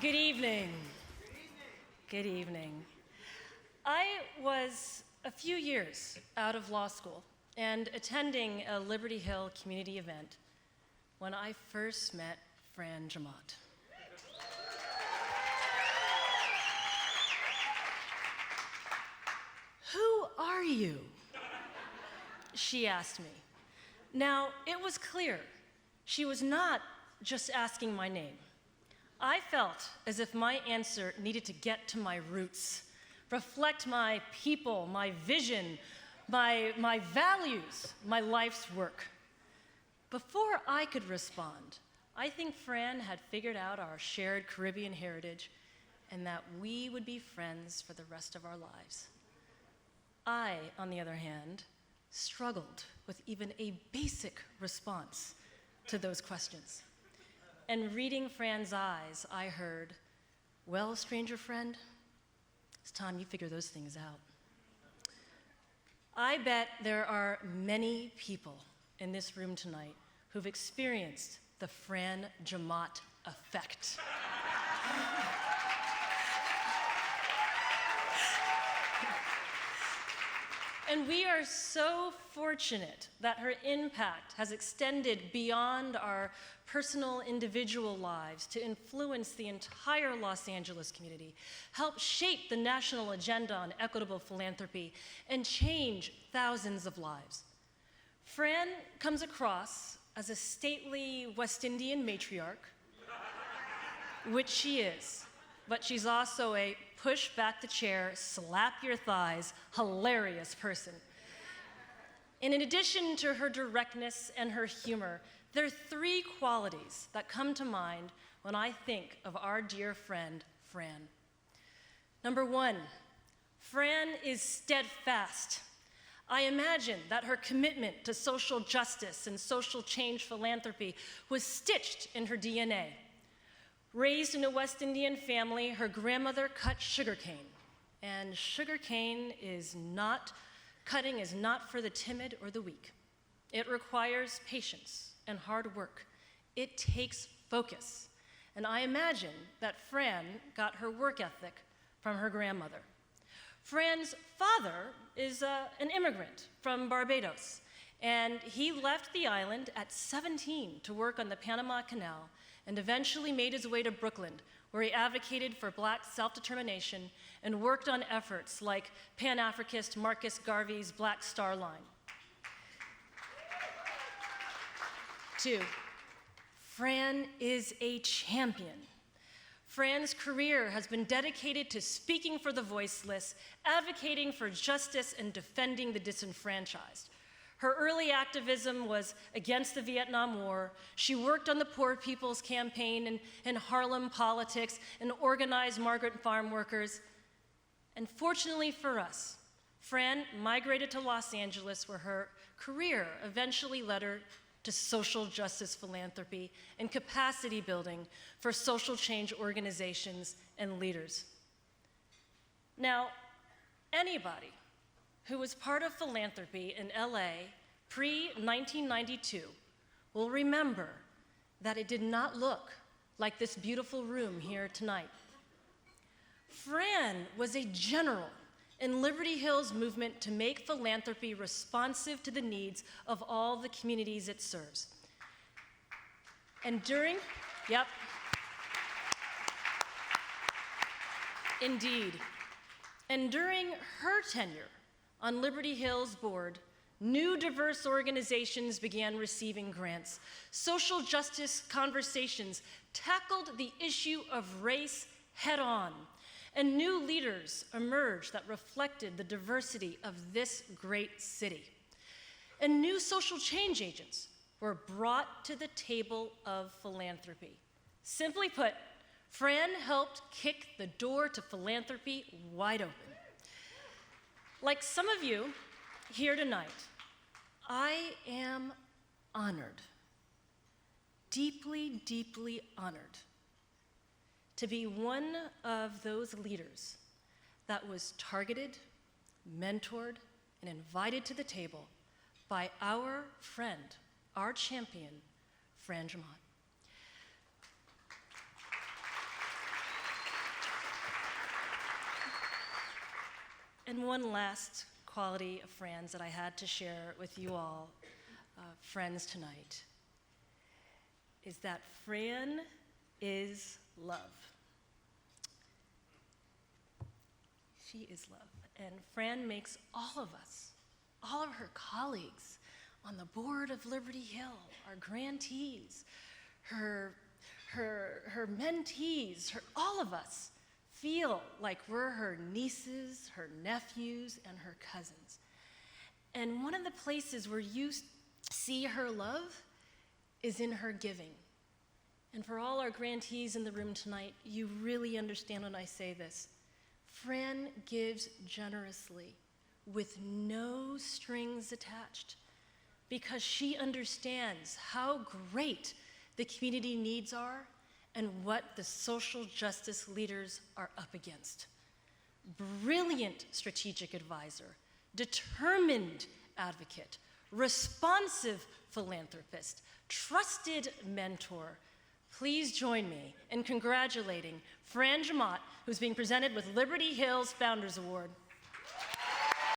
Good evening. Good evening. I was a few years out of law school and attending a Liberty Hill community event when I first met Fran Jemmott. "Who are you?" she asked me. Now, it was clear she was not just asking my name. I felt as if my answer needed to get to my roots, reflect my people, my vision, my values, my life's work. Before I could respond, I think Fran had figured out our shared Caribbean heritage and that we would be friends for the rest of our lives. I, on the other hand, struggled with even a basic response to those questions. And reading Fran's eyes, I heard, "Well, stranger friend, it's time you figure those things out." I bet there are many people in this room tonight who've experienced the Fran Jemmott effect. And we are so fortunate that her impact has extended beyond our personal individual lives to influence the entire Los Angeles community, help shape the national agenda on equitable philanthropy, and change thousands of lives. Fran comes across as a stately West Indian matriarch, which she is, but she's also a push back the chair, slap your thighs, hilarious person. And in addition to her directness and her humor, there are three qualities that come to mind when I think of our dear friend, Fran. Number one, Fran is steadfast. I imagine that her commitment to social justice and social change philanthropy was stitched in her DNA. Raised in a West Indian family, her grandmother cut sugarcane. And sugarcane cutting is not for the timid or the weak. It requires patience and hard work. It takes focus. And I imagine that Fran got her work ethic from her grandmother. Fran's father is an immigrant from Barbados, and he left the island at 17 to work on the Panama Canal and eventually made his way to Brooklyn, where he advocated for Black self-determination and worked on efforts like Pan-Africanist Marcus Garvey's Black Star Line. 2, Fran is a champion. Fran's career has been dedicated to speaking for the voiceless, advocating for justice, and defending the disenfranchised. Her early activism was against the Vietnam War. She worked on the Poor People's Campaign and Harlem politics and organized migrant farm workers. And fortunately for us, Fran migrated to Los Angeles, where her career eventually led her to social justice philanthropy and capacity building for social change organizations and leaders. Now, anybody who was part of philanthropy in LA pre-1992 will remember that it did not look like this beautiful room here tonight. Fran was a general in Liberty Hill's movement to make philanthropy responsive to the needs of all the communities it serves. And Indeed. And during her tenure on Liberty Hill's board, new diverse organizations began receiving grants. Social justice conversations tackled the issue of race head-on, and new leaders emerged that reflected the diversity of this great city. And new social change agents were brought to the table of philanthropy. Simply put, Fran helped kick the door to philanthropy wide open. Like some of you here tonight, I am honored, deeply, deeply honored, to be one of those leaders that was targeted, mentored, and invited to the table by our friend, our champion, Fran Jemmott. And one last quality of Fran's that I had to share with you all, friends, tonight, is that Fran is love. She is love. And Fran makes all of us, all of her colleagues on the board of Liberty Hill, our grantees, her mentees, all of us feel like we're her nieces, her nephews, and her cousins. And one of the places where you see her love is in her giving. And for all our grantees in the room tonight, you really understand when I say this. Fran gives generously with no strings attached because she understands how great the community needs are and what the social justice leaders are up against. Brilliant strategic advisor, determined advocate, responsive philanthropist, trusted mentor. Please join me in congratulating Fran Jemmott, who's being presented with Liberty Hill's Founders Award.